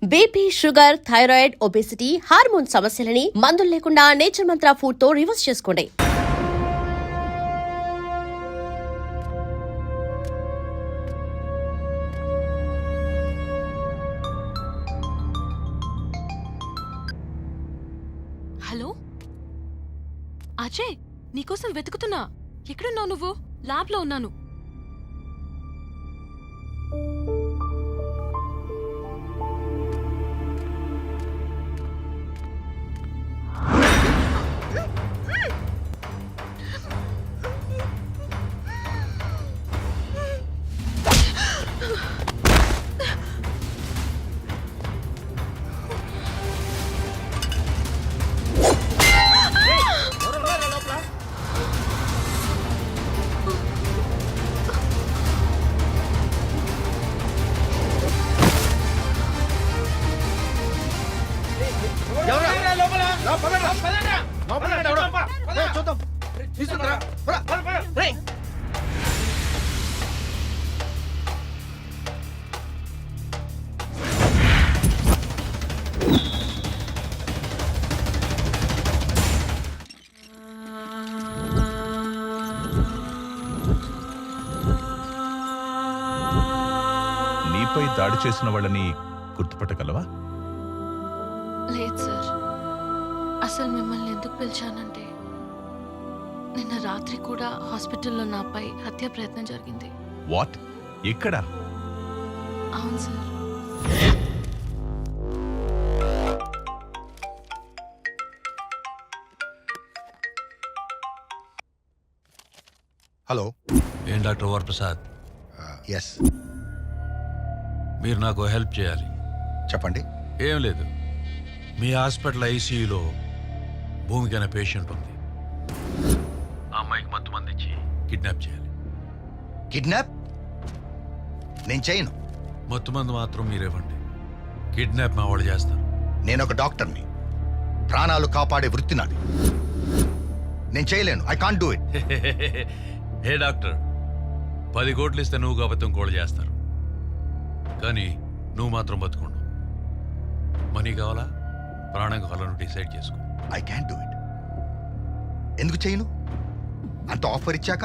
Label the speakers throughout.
Speaker 1: BP, sugar, thyroid, obesity, hormone సమస్యలని మందులు లేకుండా నేచర్ మంత్ర ఫుడ్ తో రివర్స్ చేసుకోండి.
Speaker 2: హలో అజయ్, నీకోసం వెతుకుతున్నా. ఎక్కడున్నావు నువ్వు? ల్యాబ్ లో ఉన్నాను.
Speaker 3: నీపై దాడి చేసిన వాళ్ళని గుర్తుపట్టగలవా?
Speaker 2: లేదు సార్. అసలు మిమ్మల్ని ఎందుకు పిలిచానంటే, నిన్న రాత్రి కూడా హాస్పిటల్లో నాపై హత్య ప్రయత్నం జరిగింది.
Speaker 3: వాట్? ఎక్కడ?
Speaker 2: అవును సార్.
Speaker 4: హలో.
Speaker 5: ఏం డాక్టర్ వరప్రసాద్?
Speaker 4: ఎస్,
Speaker 5: మీరు నాకు హెల్ప్ చేయాలి.
Speaker 4: చెప్పండి.
Speaker 5: ఏం లేదు, మీ హాస్పిటల్ ఐసీయూలో భూమికి అనే పేషెంట్ ఉంది. ఆ అమ్మాయికి మత్తు మంది ఇచ్చి కిడ్నాప్ చేయాలి.
Speaker 4: కిడ్నాప్ నేను చేయను.
Speaker 5: మత్తు మందు మాత్రం మీరేవ్వండి, కిడ్నాప్ మా వాళ్ళు చేస్తారు.
Speaker 4: నేను ఒక డాక్టర్ని, ప్రాణాలు కాపాడే వృత్తి నాది. నేను చేయలేను. I can't do it.
Speaker 5: Hey doctor, 10 కోట్లు ఇస్తే నువ్వు అబద్ధం కూడా చేస్తారు, కానీ నువ్వు మాత్రం బతుకుండు. మనీ కావాలా, ప్రాణం కావాలని డిసైడ్ చేసుకో.
Speaker 4: I can do it. ఎందుకు చేయను? అంత ఆఫర్ ఇచ్చాక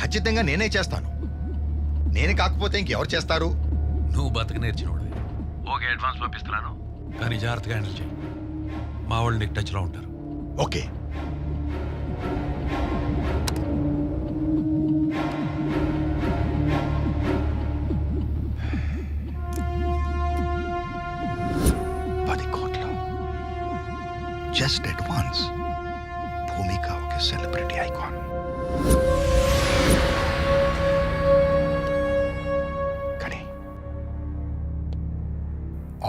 Speaker 4: ఖచ్చితంగా నేనే చేస్తాను. నేనే కాకపోతే ఇంకెవరు చేస్తారు?
Speaker 5: నువ్వు బతక నేర్చినోడు. ఓకే, అడ్వాన్స్ పంపిస్తున్నాను, కానీ జాగ్రత్తగా హ్యాండిల్ చేయి. మా వాళ్ళు నీకు టచ్లో ఉంటారు.
Speaker 4: ఓకే. Just advance. భూమిక ఒక సెలబ్రిటీ ఐకాన్. కానీ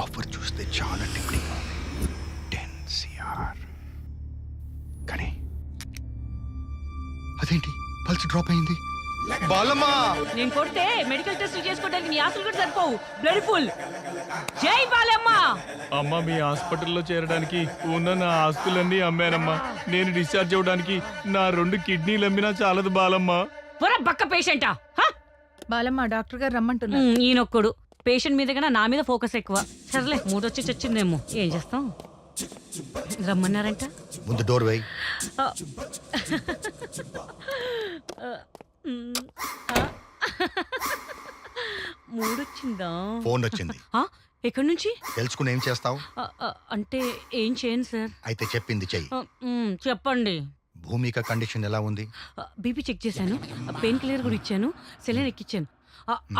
Speaker 4: ఆఫర్ చూస్తే చాలా టెంప్టింగ్ ఉంది. 10 CR. కానీ అదేంటి పల్స్ డ్రాప్ అయింది? బాలమ్మా,
Speaker 6: నేను కొడితే మెడికల్ టెస్ట్ చేసుకోవడానికి నీ ఆస్తులు కూడా సరిపోవు. Blood full. జై బాలమ్మ.
Speaker 7: అమ్మ, మీ హాస్పిటల్లో చేరడానికి ఉన్న నా ఆస్తులన్నీ అమ్మానమ్మా. నేను డిశ్చార్జ్ అవ్వడానికి నా 2 కిడ్నీలు అమ్మినా చాలదు బాలమ్మ.
Speaker 6: పొర బక్క పేషెంటా?
Speaker 8: బాలమ్మ, డాక్టర్ గారు రమ్మంటున్నా.
Speaker 6: ఈయనొక్కడు పేషెంట్ మీద కన్నా నా మీద ఫోకస్ ఎక్కువ. సర్లే, మూడొచ్చి చచ్చిందేమో, ఏం చేస్తాం. రమ్మన్నారంట.
Speaker 4: ముందు డోర్ వేయి.
Speaker 6: మూడొచ్చిందా?
Speaker 4: ఫోన్ వచ్చింది.
Speaker 6: ఎక్కడి నుంచి?
Speaker 4: తెలుసుకుని ఏం చేస్తావు?
Speaker 6: అంటే ఏం చేయను సార్.
Speaker 4: అయితే చెప్పింది చెయ్యి.
Speaker 6: చెప్పండి.
Speaker 4: భూమిక కండిషన్ ఎలా ఉంది?
Speaker 6: బీపీ చెక్ చేశాను, పెయిన్ కిల్లర్ కూడా ఇచ్చాను, సెలైన్ ఎక్కిచ్చాను,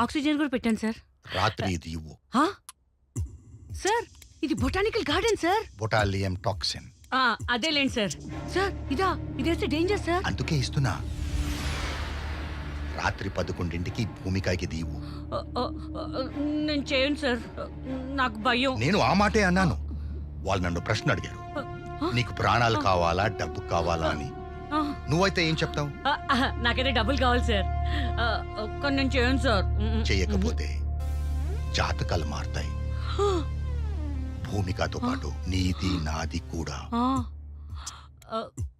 Speaker 6: ఆక్సిజన్ కూడా పెట్టాను సార్.
Speaker 4: రాత్రి ఇది ఇవ్వు.
Speaker 6: సార్, ఇది botanical garden sir.
Speaker 4: Botulinum toxin.
Speaker 6: అదేలేండి సార్. సార్, ఇదేస్తే డేంజర్ సార్.
Speaker 4: అందుకే ఇస్తున్నా. రాత్రి 11ంటికి భూమికకి దీవు.
Speaker 6: నేను చేయను సార్, నాకు భయం.
Speaker 4: నేను ఆ మాటే అన్నాను. వాళ్ళు నన్ను ప్రశ్న అడిగారు, నీకు ప్రాణాలు కావాలా డబ్బు కావాలా అని. నువ్వైతే ఏం చెప్తావు?
Speaker 6: నాకైతే డబ్బులు కావాలి సార్, కానీ నేను చేయను సార్.
Speaker 4: చెయ్యకపోతే జాతకాలు మారుతాయి. భూమికతో పాటు నీది నాది కూడా.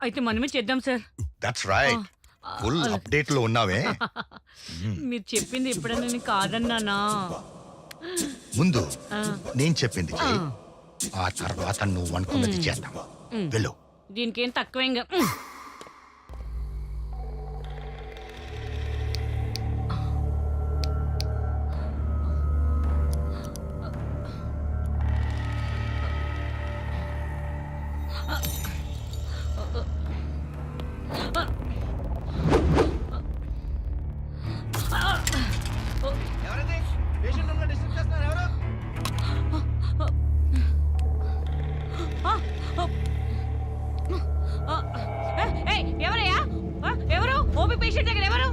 Speaker 6: అయితే మనమే చేద్దాం sir.
Speaker 4: That's right. Full update లో ఉన్నావే.
Speaker 6: మీరు చెప్పింది ఎప్పుడైనా నేను కాదన్నానా?
Speaker 4: ముందు నేను చెప్పింది చెయ్యి. ఆ తర్వాత నువ్వు అనుకున్నది చేద్దాం. వెళ్ళు.
Speaker 6: దీనికి ఏం తక్కువ. ఎవరయ్యా? ఎవరు? ఓపీ పేషెంట్ దగ్గర ఎవరు?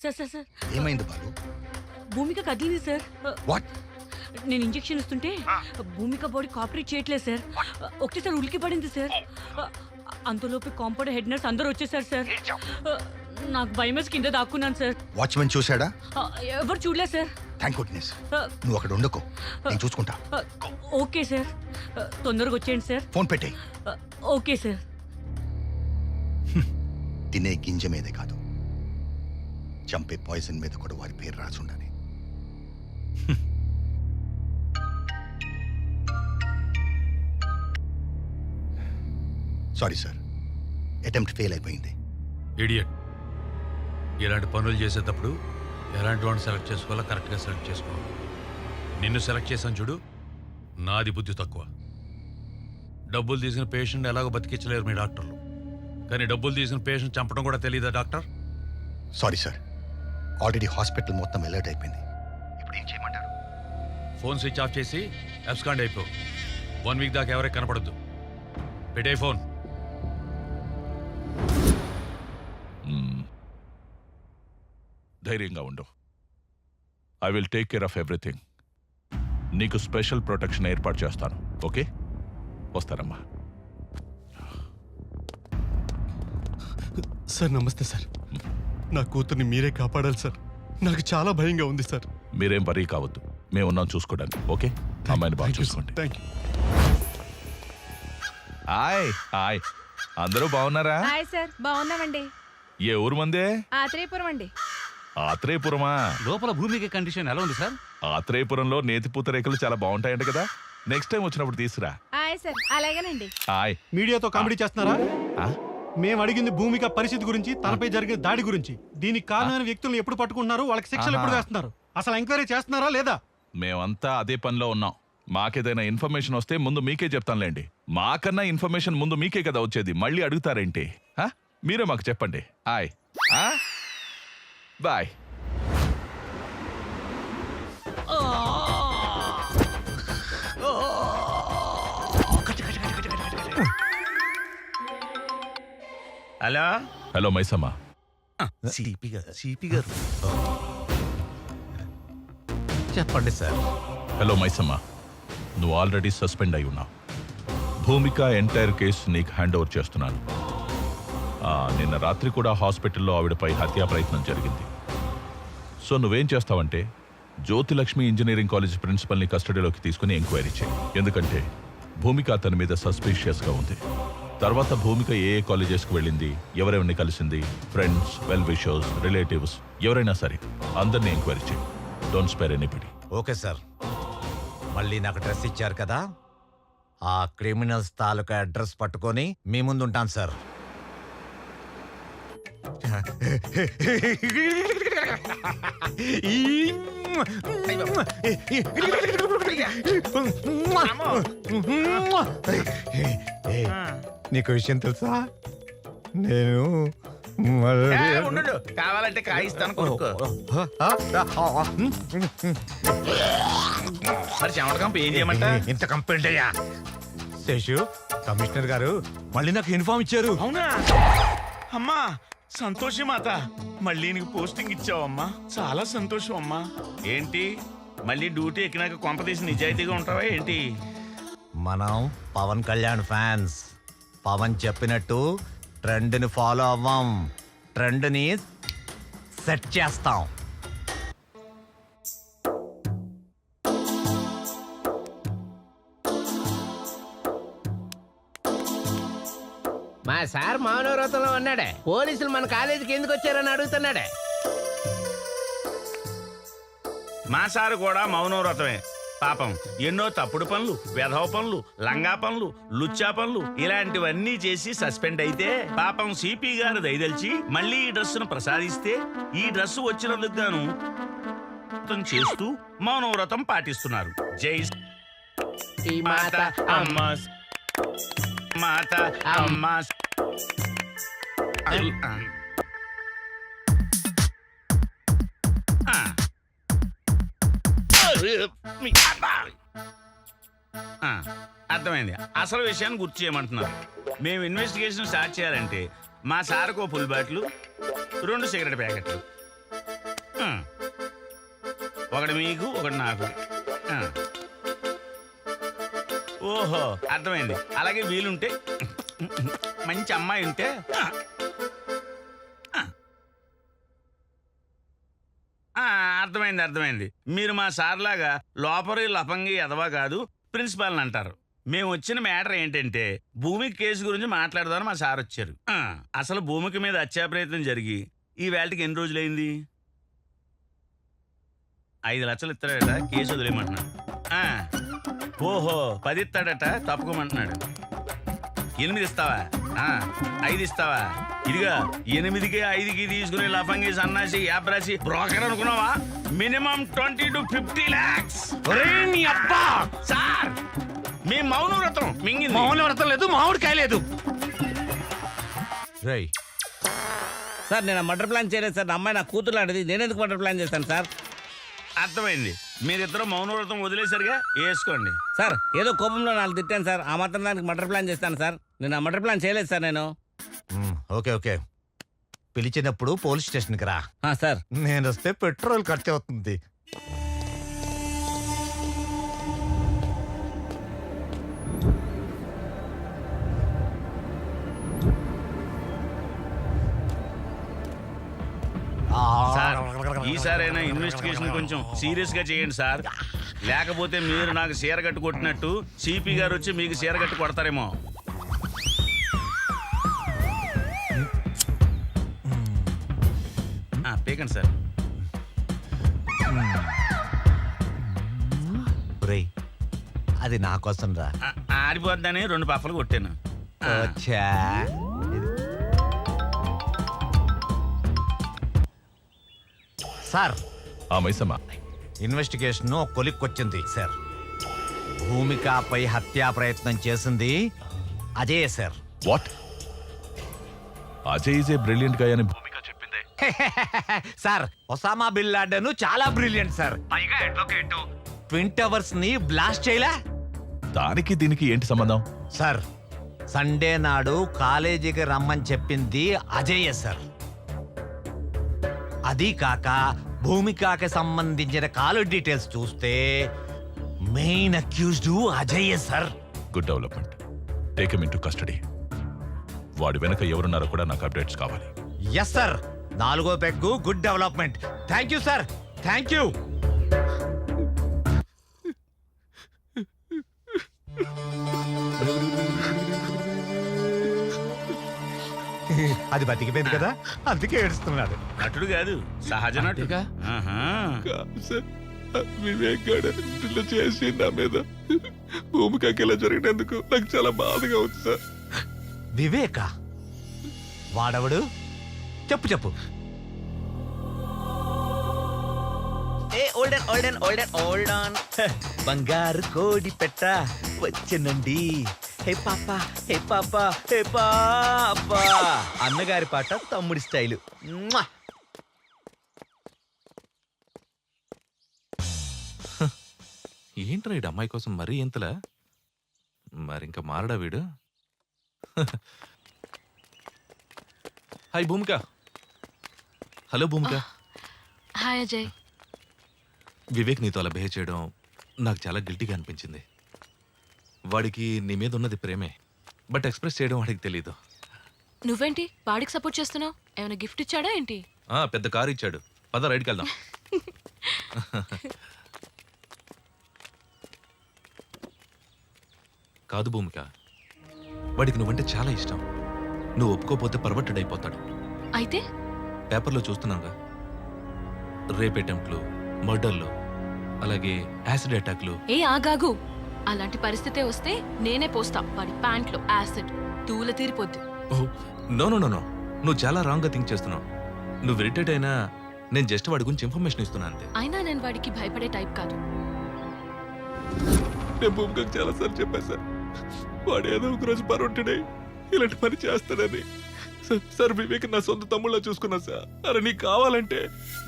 Speaker 6: సార్ సార్ సార్,
Speaker 4: ఏమైంది బాలు?
Speaker 6: భూమిక కదిలింది సార్.
Speaker 4: వాట్?
Speaker 6: నేను ఇంజెక్షన్ ఇస్తుంటే భూమిక బాడీ కోఆపరేట్ చేయట్లేదు సార్. ఒకటేసారి ఉలికి పడింది సార్. అంతలోపు కాంపౌండ్ హెడ్ నర్స్ అందరూ వచ్చేసారు సార్. నాకు భయమేసి కింద దాక్కున్నాను సార్.
Speaker 4: వాచ్మెన్ చూశాడా?
Speaker 6: ఎవరు చూడలేదు సార్.
Speaker 4: Thank goodness. నువ్వు అక్కడ ఉండకు, నేను చూసుకుంటా.
Speaker 6: ఓకే సార్, తొందరగా వచ్చేయండి సార్.
Speaker 4: ఫోన్ పెట్టేయ్.
Speaker 6: Okay sir.
Speaker 4: తినే గింజ మీదే కాదు, చంపే పాయిజన్ మీద కూడా వారి పేరు రాసి ఉండాలి. సారీ సార్, అటెంప్ట్ ఫెయిల్ అయిపోయింది.
Speaker 5: ఇడియట్. ఇలాంటి పనులు చేసేటప్పుడు ఎలాంటి వాడిని సెలెక్ట్ చేసుకోవాలో కరెక్ట్గా సెలెక్ట్ చేసుకోవాలి. నిన్ను సెలెక్ట్ చేశాను చూడు, నాది బుద్ధి తక్కువ. డబ్బులు తీసిన పేషెంట్ ఎలాగో బతికించలేరు మీ డాక్టర్లు, కానీ డబ్బులు తీసిన పేషెంట్ చంపడం కూడా తెలియదా doctor?
Speaker 4: Sorry sir, already hospital మొత్తం అలర్ట్ అయిపోయింది. ఇప్పుడు ఏం చేయమంటారు?
Speaker 5: ఫోన్ స్విచ్ ఆఫ్ చేసి అబ్స్కాండ్ అయిపో. 1 వీక్ దాకా ఎవరికి కనపడద్దు. పెట్టే ఫోన్.
Speaker 3: ధైర్యంగా ఉండు. I will take care of everything. నీకు స్పెషల్ ప్రొటెక్షన్ ఏర్పాటు చేస్తాను. ఓకే, వస్తారమ్మా.
Speaker 9: సార్ నమస్తే సార్. నా కూతుర్ని మీరే కాపాడాలి సార్. నాకు చాలా భయంగా ఉంది సార్.
Speaker 3: మీరేం వరీ కావద్దు, మేము ఉన్నాం చూసుకోవడానికి. ఓకే, అమ్మాయిని బాగా చూసుకోండి.
Speaker 9: Thank you.
Speaker 3: హాయ్ హాయ్, అందరూ బాగున్నారా?
Speaker 8: హాయ్ సార్, బాగున్నామండి.
Speaker 3: ఏ ఊరు మందే?
Speaker 8: ఆత్రేయపురం అండి.
Speaker 3: ఆత్రేయపురమా?
Speaker 10: లోపల భూమికి కండిషన్ ఎలా ఉంది సార్?
Speaker 3: ఆత్రేయపురంలో నేతి పూతరేకలు చాలా బాగుంటాయంట కదా, నెక్స్ట్ టైం వచ్చినప్పుడు తీసురా.
Speaker 8: హాయ్ సార్, అలాగేనండి.
Speaker 3: హాయ్.
Speaker 9: మీడియాతో కామెడీ చేస్తున్నారా?
Speaker 3: ఆ?
Speaker 9: మేము అడిగింది భూమిక పరిస్థితి గురించి, తనపై జరిగిన దాడి గురించి. దీనికి కారణమైన వ్యక్తులను ఎప్పుడు పట్టుకుంటున్నారు, వాళ్ళకి శిక్షలు ఎప్పుడు వేస్తున్నారు, అసలు ఎంక్వైరీ చేస్తున్నారా లేదా?
Speaker 3: మేమంతా అదే పనిలో ఉన్నాం. మాకేదైనా ఇన్ఫర్మేషన్ వస్తే ముందు మీకే చెప్తానులేండి. మాకన్నా ఇన్ఫర్మేషన్ ముందు మీకే కదా వచ్చేది, మళ్ళీ అడుగుతారేంటి? మీరే మాకు చెప్పండి. Hi bye.
Speaker 10: Hello
Speaker 3: hello Maisamma.
Speaker 10: CP గారు చెప్పండి సార్.
Speaker 3: హలో మైసమ్మ, నువ్వు ఆల్రెడీ సస్పెండ్ అయి ఉన్నావు. భూమిక ఎంటైర్ కేసు నీకు హ్యాండ్ ఓవర్ చేస్తున్నాను. నిన్న రాత్రి కూడా హాస్పిటల్లో ఆవిడపై హత్యా ప్రయత్నం జరిగింది. సో నువ్వేం చేస్తావంటే జ్యోతిలక్ష్మి ఇంజనీరింగ్ కాలేజ్ ప్రిన్సిపల్ని కస్టడీలోకి తీసుకుని ఎంక్వైరీ చేయి. ఎందుకంటే భూమిక అతని మీద సస్పీషియస్గా ఉంది. తర్వాత భూమిక ఏ కాలేజెస్కి వెళ్ళింది, ఎవరెవరిని కలిసింది, ఫ్రెండ్స్, వెల్ విషర్స్, రిలేటివ్స్ ఎవరైనా సరే అందరినీ ఎంక్వైరీ చేయి. Don't spare anybody.
Speaker 10: Okay sir. మళ్ళీ నాకు డ్రెస్ ఇచ్చారు కదా, ఆ క్రిమినల్స్ తాలూకా అడ్రస్ పట్టుకొని మీ ముందు ఉంటాను సార్. నీకు విషయం తెలుసా, నేను
Speaker 11: కావాలంటే కాయిస్తాను కొనుక్కో. మరి చెమటకంప ఏం చేయమంట?
Speaker 10: ఇంత కంప్లైంట్ అయ్యా శేషు, కమిషనర్ గారు మళ్ళీ నాకు ఇన్ఫార్మ్ ఇచ్చారు.
Speaker 11: అవునా అమ్మా, సంతోషం మాత. మళ్ళీ నీకు పోస్టింగ్ ఇచ్చావమ్మా, చాలా సంతోషం అమ్మా. ఏంటి మళ్ళీ డ్యూటీ ఎక్కినాక కొంపదీసి నిజాయితీగా ఉంటావా ఏంటి?
Speaker 10: మనం పవన్ కళ్యాణ్ ఫ్యాన్స్. పవన్ చెప్పినట్టు ట్రెండ్ని ఫాలో అవ్వం, ట్రెండ్ని సెట్ చేస్తాం.
Speaker 12: మా సార్ మౌనవ్రతంలో ఉన్నాడే, పోలీసులు మన కాలేజీకి ఎందుకు వచ్చారని అడుగుతున్నాడే.
Speaker 11: మా సారు కూడా మౌనవ్రతమే. పాపం ఎన్నో తప్పుడు పనులు, వెధవ పనులు, లంగా పనులు, లుచ్చా పనులు ఇలాంటివన్నీ చేసి సస్పెండ్ అయితే పాపం సిపి గారు దయదలిచి మళ్ళీ ఈ డ్రెస్సును ప్రసాదిస్తే ఈ డ్రెస్సు వచ్చినందుకు గాను చేస్తూ మౌనవ్రతం పాటిస్తున్నారు. జై
Speaker 12: ఈ మాత
Speaker 11: అమ్మ మాత అమ్మ. అర్థమైంది. అసలు విషయాన్ని గుర్తు చేయమంటున్నారు. మేము ఇన్వెస్టిగేషన్ స్టార్ట్ చేయాలంటే మా సార్కు ఓ ఫుల్ బాటిల్, 2 సిగరెట్ ప్యాకెట్లు, ఒకటి మీకు ఒకటి నాకు. ఓహో అర్థమైంది. అలాగే వీలుంటే మంచి అమ్మాయి ఉంటే అర్థమైంది. మీరు మా సార్లాగా లోపరి లపంగి ఎదవా కాదు, ప్రిన్సిపాల్ని అంటారు. మేము వచ్చిన మ్యాటర్ ఏంటంటే భూమికి కేసు గురించి మాట్లాడదామని మా సార్ వచ్చారు. అసలు భూమికి మీద హత్యా ప్రయత్నం జరిగి ఈ వేళకి ఎన్ని రోజులైంది? 5 లక్షలు ఇస్తాడట, కేసు వదిలేయమంటున్నాడు. ఓహో 10 ఇస్తాడట, తప్పుకోమంటున్నాడు. 8 ఇస్తావా? 5 ఇస్తావా? ఇదిగా 8కి 5కి తీసుకునే లఫంగి సన్నాసి యాబ్రాసి బ్రోకర్ అనుకున్నావా? Minimum 20 to 50 lakhs. సార్ మీ మౌనవ్రతం మింగింది.
Speaker 12: మౌనవ్రతం లేదు, మామిడికాయ లేదు.
Speaker 10: రేయ్
Speaker 12: సార్ నేను మర్డర్ ప్లాన్ చేయలేదు సార్. నా అమ్మాయి నా కూతురు లాంటిది, నేనెందుకు మర్డర్ ప్లాన్ చేస్తాను సార్?
Speaker 11: అర్థమైంది. మీరిద్దరు మౌనవ్రతం వదిలేసరిగా వేసుకోండి.
Speaker 12: సార్ ఏదో కోపంలో 4 తిట్టాను సార్, ఆ మాత్రం దానికి మర్డర్ ప్లాన్ చేస్తాను సార్. నేను ఆ మర్డర్ ప్లాన్ చేయలేదు సార్. నేను
Speaker 10: ఓకే పిలిచినప్పుడు పోలీస్ స్టేషన్కి రా.
Speaker 12: సార్
Speaker 10: నేను వస్తే పెట్రోల్ ఖర్చు అవుతుంది.
Speaker 11: సార్ ఈసారైనా ఇన్వెస్టిగేషన్ కొంచెం సీరియస్ గా చేయండి సార్. లేకపోతే మీరు నాకు చీరగట్టు కొట్టినట్టు సిపి గారు వచ్చి మీకు చీరగట్టు కొడతారేమో. పేకండి సార్.
Speaker 10: అది నా కోసం రా.
Speaker 11: ఆడిపోద్దని 2 పఫలు కొట్టాను.
Speaker 10: సార్
Speaker 3: మైసమ్మ,
Speaker 10: ఇన్వెస్టిగేషన్ కొలిక్కొచ్చింది సార్. భూమికపై హత్యా ప్రయత్నం చేసింది Ajay sir.
Speaker 3: What? Ajay is a brilliant గా అని భూమిక చెప్పిందే.
Speaker 10: సార్ ఒసామా బిన్ లాడెన్ చాలా బ్రిలియంట్ సార్. పైగా అడ్వకేట్. ట్విన్ టవర్స్ ని బ్లాస్ట్ చేయలే.
Speaker 3: దానికి దీనికి ఏంటి సంబంధం?
Speaker 10: సార్ సండే నాడు కాలేజీకి రమ్మని చెప్పింది అజయ్ సార్. అది కాక భూమికకి సంబంధించిన కాల్ డీటెయిల్స్ చూస్తే main accused Ajay sir.
Speaker 3: Good development. Take him into custody. వాడి వెనక ఎవరున్నారో కూడా నాకు అప్డేట్స్ కావాలి.
Speaker 10: Yes sir. 4వ peg good development. Thank you sir, thank you. అది బతికిపోయింది కదా, అందుకే ఏడుస్తున్నాడు.
Speaker 11: నటుడు కాదు, సహజ నటుగా.
Speaker 3: వివేక్ గారు చేసి నా మీద భూమికకి ఇలా జరిగినందుకు నాకు చాలా బాధగా ఉంది సార్.
Speaker 10: వివేక వాడవడు? చెప్పు. బంగారు కోడి పెట్ట వచ్చనండి. హే పాపా, హే పాపా, హే పాపా. అన్నగారి పాట తమ్ముడి స్టైలు.
Speaker 13: ఏంట్రా వీడు అమ్మాయి కోసం మరీ ఎంతలా? మరింక మారడా వీడు? హాయ్ భూమిక. హలో భూమిక.
Speaker 2: హాయ్ అజయ్.
Speaker 13: వివేక్ నీతో అలా బిహేవ్ చేయడం నాకు చాలా గిల్టీగా అనిపించింది. వాడికి నీ మీద ఉన్నది ప్రేమే, బట్ ఎక్స్ప్రెస్ చేయడం వాడికి తెలీదు.
Speaker 2: నువ్వేంటి వాడికి సపోర్ట్ చేస్తున్నావు? ఏమైనా గిఫ్ట్ ఇచ్చాడా ఏంటి?
Speaker 13: పెద్ద కారు ఇచ్చాడు. పద రైడ్కి వెళ్దాం. కాదు భూమిక, వాడికి నువ్వంటే చాలా ఇష్టం. నువ్వు ఒప్పుకోపోతే పర్వర్టెడ్ అయిపోతాడు.
Speaker 2: అయితే
Speaker 13: పేపర్లో చూస్తున్నాగా, రేప్ అటెంప్ట్లు, మర్డర్లు, అలాగే యాసిడ్ అటాక్లు.
Speaker 2: ఏ ఆగాగు, అలాంటి పరిస్థితే వస్తే నేనే పోస్తా వాడి ప్యాంట్లో యాసిడ్, తూల తీరిపోద్ది.
Speaker 13: ఓహ్, నో నో నో నో, నువ్వు చాలా రాంగ్గా థింక్ చేస్తున్నావు. నువ్వు ఇరిటేట్ అయినా నేను జస్ట్ వాడి గురించి ఇన్ఫర్మేషన్ ఇస్తున్నా అంతే.
Speaker 2: అయినా నేను వాడికి భయపడే టైప్ కాదు.
Speaker 7: నేను భూమికకు చాలా సార్లు చెప్పాను సార్, వాడు ఏదో ఒక రోజు పర్వంటుడై ఇలాంటి పని చేస్తాడని. సార్ వివేక్ నా సొంత తమ్ముళ్ళ చూసుకున్నా సార్. అరే నీకు కావాలంటే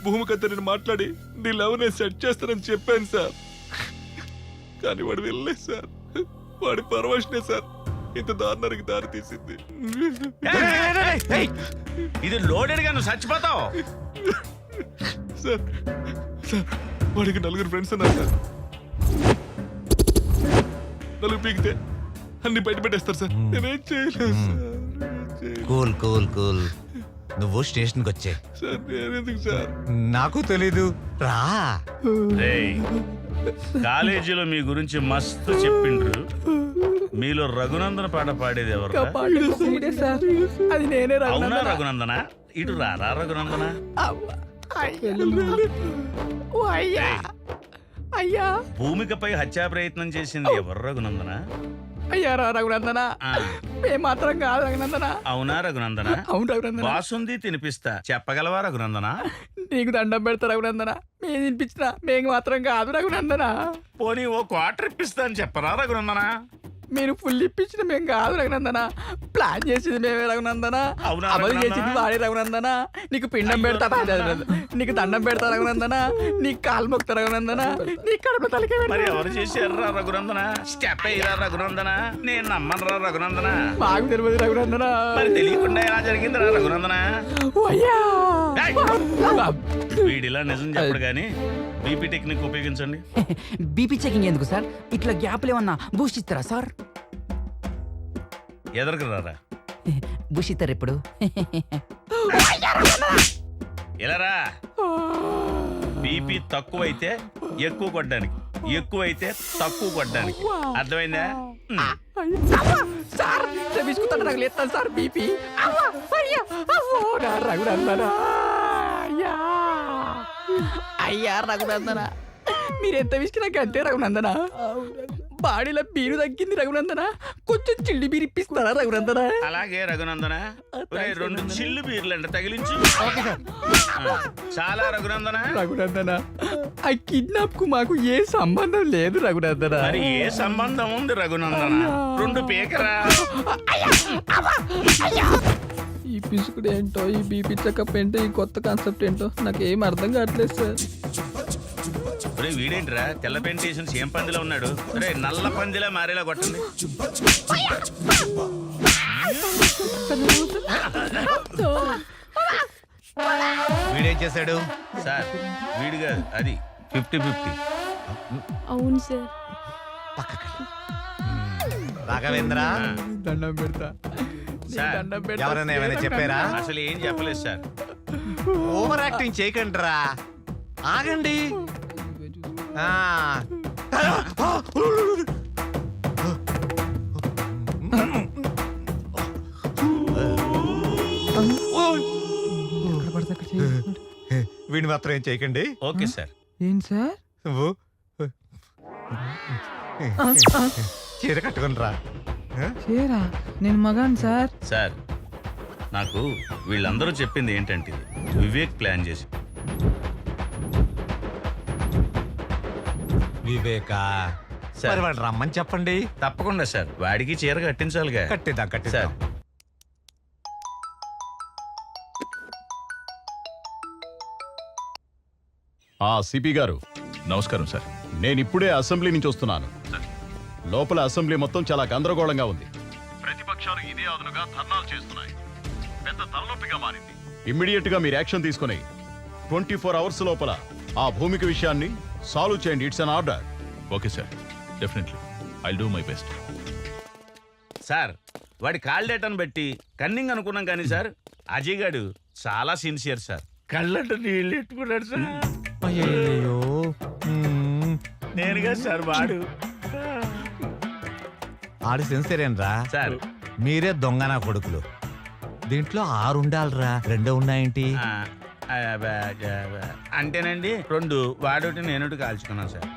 Speaker 7: భూమికతో నేను మాట్లాడి నీ లవ్ నేను సెట్ చేస్తానని చెప్పాను సార్. కానీ వాడు వెళ్ళలేదు సార్. వాడి పరవశనే సార్ ఇంత దారుణానికి దారి తీసింది.
Speaker 11: ఇది లోడెడ్ గా నువ్వు చచ్చిపోతావు.
Speaker 7: సార్ సార్ వాడికి 4 ఫ్రెండ్స్ ఉన్నారు సార్. 4 పీకితే అన్ని బయట పెట్టేస్తారు సార్. నేనేం చేయలేదు సార్.
Speaker 10: కూల్ కూల్ కూల్, నువ్వు స్టేషన్కి వచ్చే.
Speaker 7: సార్ నేనెందుకు సార్?
Speaker 10: నాకు తెలీదు, రా.
Speaker 11: రేయ్, కాలేజీలో మీ గురించి మస్తు చెప్పిండ్రు. మీలో రఘునందన పాట పాడేది ఎవరు?
Speaker 12: అది నేనే
Speaker 11: అవునా రఘునందన? ఇటు రారా రఘునందన.
Speaker 12: అయ్యా
Speaker 11: భూమికపై హత్యా ప్రయత్నం చేసింది ఎవరు రఘునందన?
Speaker 12: అయ్యారా రఘునందన, మాత్రం కాదు రఘునందన.
Speaker 11: అవునా రఘునందన?
Speaker 12: అవును రఘునందన.
Speaker 11: బాసుంది తినిపిస్తా, చెప్పగలవా రఘునందన?
Speaker 12: నీకు దండం పెడతా రఘునందన, మేము తినిపించిన మేము మాత్రం కాదు రఘునందన.
Speaker 11: పోనీ ఓ క్వార్టర్ ఇప్పిస్తా అని చెప్పరా రఘునందన?
Speaker 12: మీరు ఫుల్ ఇప్పించిన మేము కాదు రఘునందన, ప్లాన్ చేసింది మేమే రఘునందన,
Speaker 11: అవునా
Speaker 12: అమలు
Speaker 11: రఘునందన?
Speaker 12: చేసింది వాడే రఘునందన. నీకు పిండం పెడతా, నీకు దండం పెడతా రఘునందన, నీకు కాలు మొక్తా రఘునందన, నీకు కడుపు తలకే
Speaker 11: మరి ఎవరు చేశారా రఘునందన? స్టెప్ అయ్యారా రఘునందన? నేను నమ్మనరా రఘునందన?
Speaker 12: మాకు తెలియదు రఘునందన.
Speaker 11: మరి తెలియకుండా ఎలా జరిగిందిరా రఘునందన? ఏయ్! వీడిలా నిజం చెప్పడు గాని బీపీ టెక్నిక్ ఉపయోగించండి.
Speaker 12: బీపీ చెకింగ్ ఎందుకు సార్? ఇట్లా గ్యాప్లు ఏమన్నా బూస్ట్ ఇస్తారా సార్?
Speaker 11: ఎదరకు రారా.
Speaker 12: బూస్ట్ ఇస్తారు ఇప్పుడు.
Speaker 11: ఎలారా? బీపీ తక్కువైతే ఎక్కువ కొట్టడానికి, ఎక్కువైతే తక్కువ కొట్టడానికి. అర్థమైందా?
Speaker 12: సార్ విసుకుతాడు, నాకు లేస్తాను సార్ బీపీ. రఘునందన అయ్యా రఘునందన, మీరెంత విసికినా అంతే రఘునందన. బాడీలో బీరు తగ్గింది రఘునందన, కొంచెం చిల్లి బీరు ఇప్పిస్తారా రఘునందన?
Speaker 11: అలాగే రఘునందన. 2 చిల్లు బీర్లంట తగిలించు. చాలా రఘునందన.
Speaker 12: రఘునందన, ఆ కిడ్నాప్ కు మాకు ఏ సంబంధం లేదు రఘునందన.
Speaker 11: మరి ఏ సంబంధం ఉంది రఘునందన? 2 పీకరా.
Speaker 12: ఈ పిసుకుడు ఏంటో, ఈ బీపీ చెకప్ ఏంటో, ఈ కొత్త కాన్సెప్ట్ ఏంటో నాకు ఏం అర్థం కావట్లేదు సార్.
Speaker 11: రే వీడేంట్రా తెల్ల పెయింట్ వేసిన సేమ్ పందిలో ఉన్నాడు? రే నల్ల పందిలా మారేలా కొట్టండి.
Speaker 10: వీడేం చేశాడు
Speaker 11: సార్? వీడు కాదు, అది 50-50.
Speaker 2: అవును సార్.
Speaker 10: రాఘవేంద్ర,
Speaker 12: దండం పెడతా
Speaker 11: సార్
Speaker 10: ఎవరైనా ఏమైనా చెప్పారా?
Speaker 11: అసలు ఏం చెప్పలేదు సార్.
Speaker 10: ఓవర్ యాక్టింగ్ చేయకండి రా, ఆగండి. వీడిని మాత్రం ఏం చేయకండి.
Speaker 11: Okay sir.
Speaker 12: ఏం సార్?
Speaker 10: నువ్వు చీర కట్టుకుని రా.
Speaker 12: చేరా, నేను మగాను సార్.
Speaker 11: సార్ నాకు వీళ్ళందరూ చెప్పింది ఏంటంటే వివేక్ ప్లాన్ చేసి.
Speaker 10: వివేకా,
Speaker 11: సార్.
Speaker 10: మరి వాడు రమ్మని చెప్పండి.
Speaker 11: తప్పకుండా సార్, వాడికి చీర కట్టించాలిగా.
Speaker 10: కట్టిద్దాం
Speaker 11: సార్.
Speaker 7: సిపి గారు
Speaker 3: నమస్కారం సార్.
Speaker 7: నేను ఇప్పుడే అసెంబ్లీ నుంచి వస్తున్నాను. లోపల అసెంబ్లీ మొత్తం చాలా గందరగోళంగా ఉంది. ప్రతిపక్షాలు ఇదే అదునుగా ధర్నాలు చేస్తున్నాయి. పెద్ద తలనొప్పిగా మారింది. ఇమ్మీడియట్ గా మీరు యాక్షన్ తీసుకుని 24 అవర్స్ లోపల ఆ భూమిక విషయాన్ని సాల్వ్ చేయండి. It's an order.
Speaker 3: Okay sir, definitely I'll do my best.
Speaker 11: Sir వాడి కాల్ డేటాను బట్టి కన్నింగ్ అనుకున్నాం కానీ సార్ అజయ్ గారు చాలా సిన్సియర్ సార్. కళ్ళంట నీళ్ళు ఎట్టుకున్నాడు సార్.
Speaker 10: అయ్యో,
Speaker 11: నేనుగా సార్ వాడు.
Speaker 10: ఆడు సిన్సియరేనరా
Speaker 11: సార్
Speaker 10: మీరే దొంగనా కొడుకులు. దీంట్లో 6 ఉండాలిరా, 2 ఉన్నాయేంటి?
Speaker 11: అంటేనండి 2 వాడోటి నేనోటి కాల్చుకున్నాను సార్.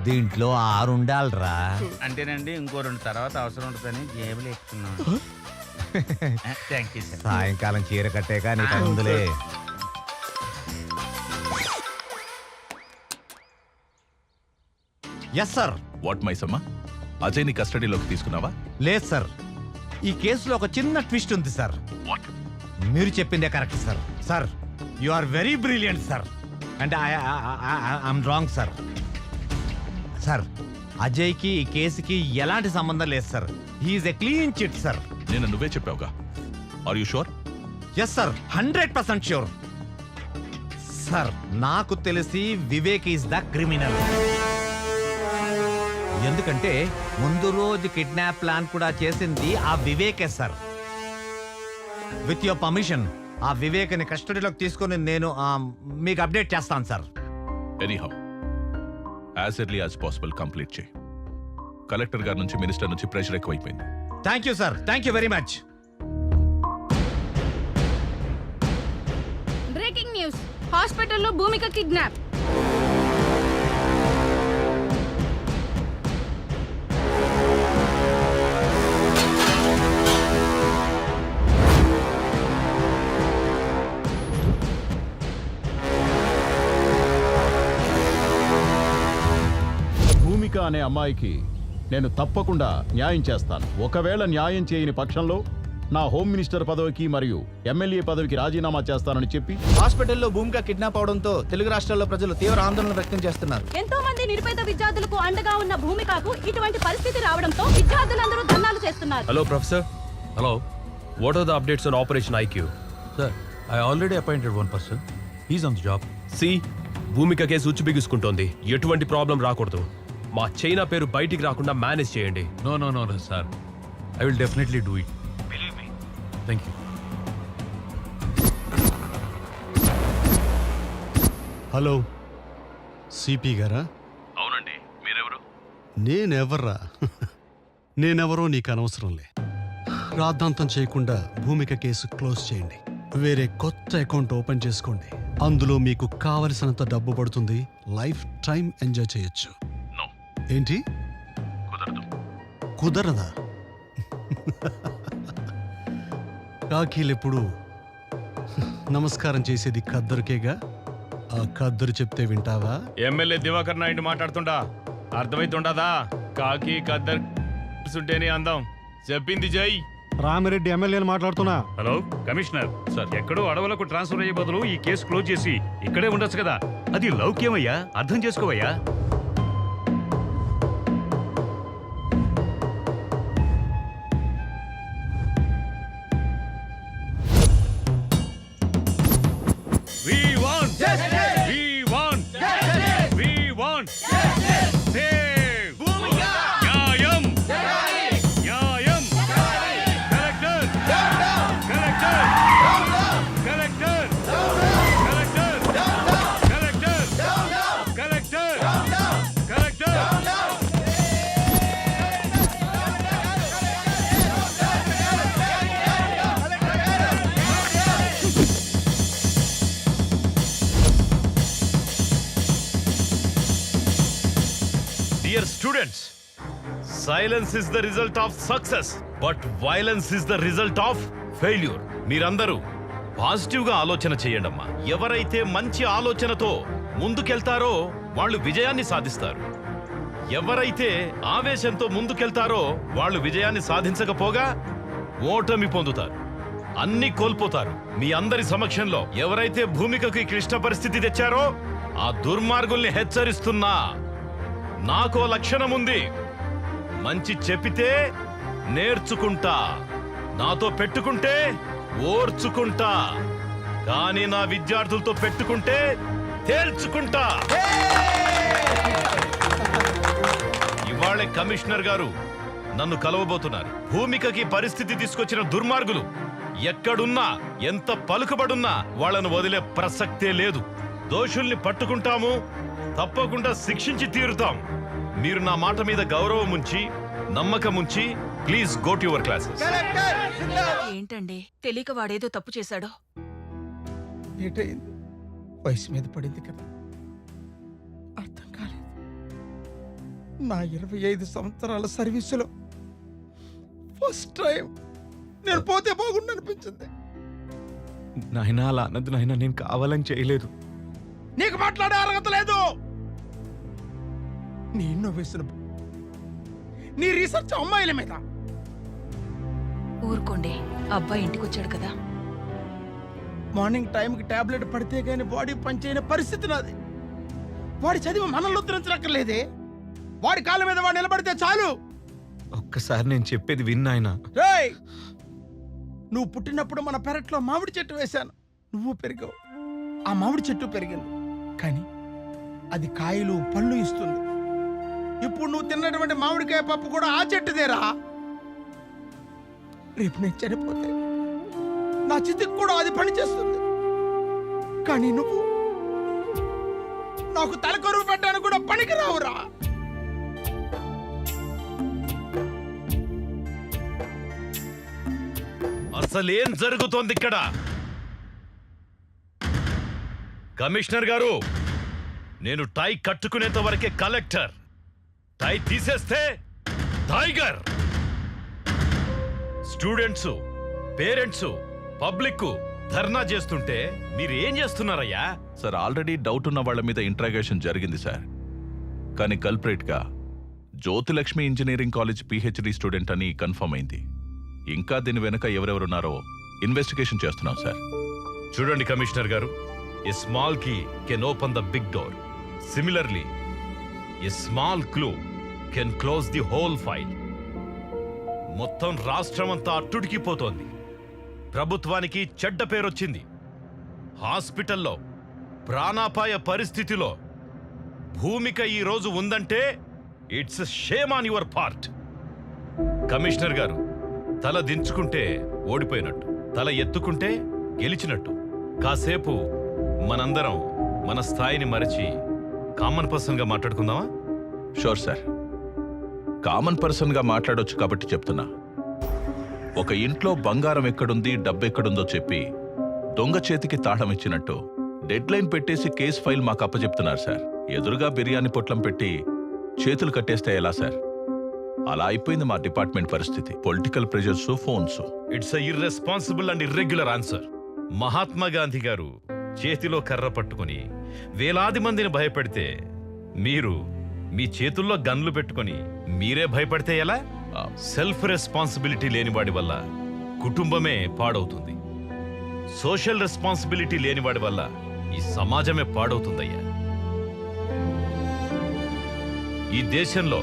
Speaker 10: దీంట్లో 6 ఉండాలిరా.
Speaker 11: అంటేనండి ఇంకో 2 తర్వాత అవసరం ఉంటుందని జేబులు ఎక్కుతున్నాను. Thank you sir.
Speaker 10: సాయంకాలం చీర కట్టాక నీ పని ఉందిలే. Yes sir.
Speaker 3: What Maisamma, Ajay ని కస్టడీలోకి తీసుకున్నావా?
Speaker 10: లేదు సార్, ఈ కేసులో ఒక చిన్న ట్విస్ట్ ఉంది సార్. మీరు చెప్పిందే correct sir. Sir, you are very brilliant sir, and I'm wrong sir. Sir, అజయ్కి ఈ కేసుకి ఎలాంటి సంబంధం లేదు sir. He's a clean chit sir.
Speaker 3: నేను నువ్వే చెప్పావుగా. Are you sure?
Speaker 10: Yes sir, 100% sure. Sir, నాకు తెలిసి వివేక్ ఈస్ ద క్రిమినల్. ఎందుకంటే ముందు రోజు కిడ్నాప్ ప్లాన్ కూడా చేసింది ఆ వివేకే సార్. విత్ యువర్ పర్మిషన్ ఆ వివేక్ని కస్టడీలోకి తీసుకొని నేను మీకు అప్డేట్ చేస్తాను sir.
Speaker 3: Anyhow, as early as possible complete చేయి. కలెక్టర్ గారి నుంచి, మినిస్టర్ నుంచి ప్రెషర్ ఎక్కువైపోయింది.
Speaker 10: Thank you sir, thank you very much.
Speaker 8: Breaking news, హాస్పిటల్లో భూమిక కిడ్నాప్.
Speaker 14: భూమిక అనే అమ్మాయికి నేను తప్పకుండా న్యాయం చేస్తాను. ఒకవేళ న్యాయం చేయని పక్షంలో నా హోమ్ మినిస్టర్ పదవికి మరియు ఎమ్మెల్యే పదవికి రాజీనామా చేస్తానని చెప్పి.
Speaker 12: హాస్పిటల్లో భూమిక కిడ్నాప్ అవడంతో తెలుగు రాష్ట్రాల్లో ప్రజలు తీవ్ర ఆందోళన వ్యక్తం చేస్తున్నారు.
Speaker 8: ఎంతో మంది నిరుపేద విద్యార్థులకు అండగా ఉన్న భూమికకు ఇటువంటి పరిస్థితి రావడంతో విద్యార్థులందరూ ధర్నాలు చేస్తున్నారు.
Speaker 7: Hello professor. Hello, what are the updates on operation IQ? Sir, I already appointed 1 person. He's on the job. సి, భూమిక కేసు ఉచ్చు బిగుసుకుంటోంది. ఎటువంటి ప్రాబ్లం రాకూడదు. మా చైనా పేరు బయటికి రాకుండా మేనేజ్ చేయండి.
Speaker 5: No no no sir, I will definitely do it. Believe me. Thank you.
Speaker 9: Hello, CP గారా?
Speaker 3: అవునండి, మీరెవరు?
Speaker 9: నేనెవర్రా? నేనెవరో నీకు అనవసరంలే. రాద్ధాంతం చేయకుండా భూమిక కేసు క్లోజ్ చేయండి. వేరే కొత్త అకౌంట్ ఓపెన్ చేసుకోండి. అందులో మీకు కావలసినంత డబ్బు పడుతుంది. లైఫ్ టైం ఎంజాయ్ చేయొచ్చు. ఏంటి? కుదరదా? కాకీలెప్పుడు నమస్కారం చేసేది ఖద్దరుకేగా. ఆ ఖద్దరు చెప్తే వింటావా?
Speaker 11: ఎమ్మెల్యే దివాకర్ నాయుడు మాట్లాడుతుండా అర్థమైతుండదా? కాకి ఖద్దర్ ఉంటేనే అందం. చెప్పింది జై.
Speaker 9: రామిరెడ్డి ఎమ్మెల్యేని మాట్లాడుతున్నా.
Speaker 11: హలో కమిషనర్ సార్, ఎక్కడో అడవులకు ట్రాన్స్ఫర్ అయ్యే బదులు ఈ కేసు క్లోజ్ చేసి ఇక్కడే ఉండొచ్చు కదా. అది లౌక్యమయ్యా, అర్థం చేసుకోవయ్యా. We want justice. We want justice. We want justice. Save Bhumika. Nyayam. Nyayam. Collector. Collector. Collector. Collector. Collector. Collector. Collector.
Speaker 5: Dear students, silence is the result of success, but violence is the result of failure. మీరందరూ పాజిటివ్గా ఆలోచన చేయండమ్మా. ఎవరైతే మంచి ఆలోచనతో ముందుకెళ్తారో వాళ్ళు విజయాన్ని సాధిస్తారు. ఎవరైతే ఆవేశంతో ముందుకెళ్తారో వాళ్ళు విజయాన్ని సాధించకపోగా ఓటమి పొందుతారు, అన్ని కోల్పోతారు. మీ అందరి సమక్షంలో ఎవరైతే భూమికకి క్లిష్ట పరిస్థితి తెచ్చారో ఆ దుర్మార్గుల్ని హెచ్చరిస్తున్నా. నాకో లక్షణం ఉంది. మంచి చెప్పితే నేర్చుకుంటా, నాతో పెట్టుకుంటే ఓర్చుకుంటా, కానీ నా విద్యార్థులతో పెట్టుకుంటే తేల్చుకుంటా. ఇవాళే కమిషనర్ గారు నన్ను కలవబోతున్నారు. భూమికకి పరిస్థితి తీసుకొచ్చిన దుర్మార్గులు ఎక్కడున్నా, ఎంత పలుకుబడున్నా వాళ్ళను వదిలే ప్రసక్తే లేదు. దోషుల్ని పట్టుకుంటాము, తప్పకుండా శిక్షించి తీరుతాం. మీరు నా మాట మీద గౌరవం ఉంచి, నమ్మకం ఉంచి, please go to your classes.
Speaker 2: ఏంటండి తెలియక వాడేదో తప్పు చేశాడో?
Speaker 12: ఏటైంది? వయసు మీద పడింది కదా, అర్థం కాలేదు. నా 25 సంవత్సరాల సర్వీసులో ఫస్ట్ టైం నేను పోతే బాగుండు అనిపించింది.
Speaker 10: నాయనా అలా అన్నది నాయనా, నేను కావాలని చేయలేదు.
Speaker 12: నీకు మాట్లాడే అర్హత లేదు. నీ ఇన్నోవేషన్, నీ రీసెర్చ్ అమ్మాయిల మీద.
Speaker 2: ఊరుకోండి, అబ్బాయి ఇంటికొచ్చాడు కదా.
Speaker 12: మార్నింగ్ టైంకి టాబ్లెట్ పడితే గానీ బాడీ పనిచేయని పరిస్థితి నాది. వాడి చదివి మనల్ని ఉద్ధరించక్కర్లేదే. వాడి కాళ్ళ మీద వాడు నిలబడితే చాలు.
Speaker 10: ఒక్కసారి నేను చెప్పేది విన్నాయన.
Speaker 12: రేయ్, నువ్వు పుట్టినప్పుడు మన పెరట్లో మామిడి చెట్టు వేశాను, నువ్వు పెరిగావు, ఆ మామిడి చెట్టు పెరిగింది, కానీ అది కాయలు పళ్ళు ఇస్తుంది. ఇప్పుడు నువ్వు తిన్నటువంటి మామిడికాయ పప్పు కూడా ఆ చెట్టుదేరా. రేపు నేను చనిపోతే నా చితికి కూడా అది పని చేస్తుంది. కానీ నువ్వు నాకు తలకొరువు పెట్టడానికి కూడా పనికి రావురా.
Speaker 5: అసలేం జరుగుతోంది ఇక్కడ? కమిషనర్ గారు, నేను టై కట్టుకునేంత వరకే కలెక్టర్. టై తీసేస్తే టైగర్. స్టూడెంట్స్, పేరెంట్స్, పబ్లిక్ ధర్నా చేస్తుంటే మీరు ఏం చేస్తున్నారయ్యా?
Speaker 3: సార్, ఆల్రెడీ డౌట్ ఉన్న వాళ్ళ మీద ఇంట్రాగేషన్ జరిగింది సార్. కానీ కల్ప్రేట్గా Jyothilakshmi engineering college PhD student అని కన్ఫర్మ్ అయింది. ఇంకా దీని వెనుక ఎవరెవరున్నారో ఇన్వెస్టిగేషన్ చేస్తున్నాం సార్.
Speaker 5: చూడండి కమిషనర్ గారు, a small key can open the big door. Similarly a small clue can close the whole file. మొత్తం రాష్ట్రమంతా అట్టుడికిపోతోంది. ప్రభుత్వానికి చెడ్డ పేరొచ్చింది. హాస్పిటల్లో ప్రాణాపాయ పరిస్థితిలో భూమిక ఈ రోజు ఉందంటే it's shame on your part. Commissioner గారు, తల దించుకుంటే ఓడిపోయినట్టు, తల ఎత్తుకుంటే గెలిచినట్టు. కాసేపు మనందరం మన స్థాయిని మరచి కామన్ పర్సన్గా మాట్లాడుకుందామా?
Speaker 3: షూర్ సార్, కామన్ పర్సన్గా మాట్లాడొచ్చు కాబట్టి చెప్తున్నా. ఒక ఇంట్లో బంగారం ఎక్కడుంది, డబ్బెక్కడుందో చెప్పి దొంగ చేతికి తాళం ఇచ్చినట్టు డెడ్ లైన్ పెట్టేసి కేసు ఫైల్ మాకు అప్పచెప్తున్నారు సార్. ఎదురుగా బిర్యానీ పొట్లం పెట్టి చేతులు కట్టేస్తే ఎలా సార్? అలా అయిపోయింది మా డిపార్ట్మెంట్ పరిస్థితి. Political pressures, phones.
Speaker 5: It's irresponsible and irregular answer. Mahatma Gandhi గారు చేతిలో కర్ర పట్టుకుని వేలాది మందిని భయపెడితే మీరు మీ చేతుల్లో గన్లు పెట్టుకుని మీరే భయపడితే ఎలా? సెల్ఫ్ రెస్పాన్సిబిలిటీ లేనివాడి వల్ల కుటుంబమే పాడవుతుంది. సోషల్ రెస్పాన్సిబిలిటీ లేనివాడి వల్ల ఈ సమాజమే పాడవుతుందయ్యా. ఈ దేశంలో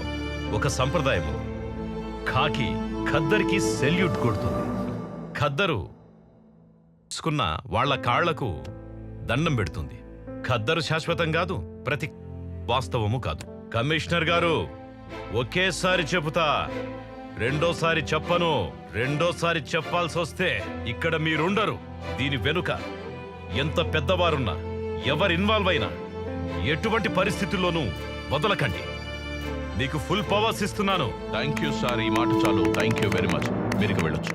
Speaker 5: ఒక సంప్రదాయం, ఖాకి ఖద్దరికి సెల్యూట్ కొడుతుంది. ఖద్దరు తీసుకున్న వాళ్ల కాళ్లకు దండం పెడుతుంది. ఖద్దరు శాశ్వతం కాదు, ప్రతి వాస్తవము కాదు. కమిషనర్ గారు, ఒకేసారి చెబుతా, రెండోసారి చెప్పను. రెండోసారి చెప్పాల్సి వస్తే ఇక్కడ మీరుండరు. దీని వెనుక ఎంత పెద్దవారున్నా, ఎవరు ఇన్వాల్వ్ అయినా ఎటువంటి పరిస్థితుల్లోనూ వదలకండి. మీకు ఫుల్ పవర్స్ ఇస్తున్నాను.
Speaker 3: థ్యాంక్ యూ సార్, ఈ మాట చాలు. Thank you very much. మీరు వెళ్ళొచ్చు.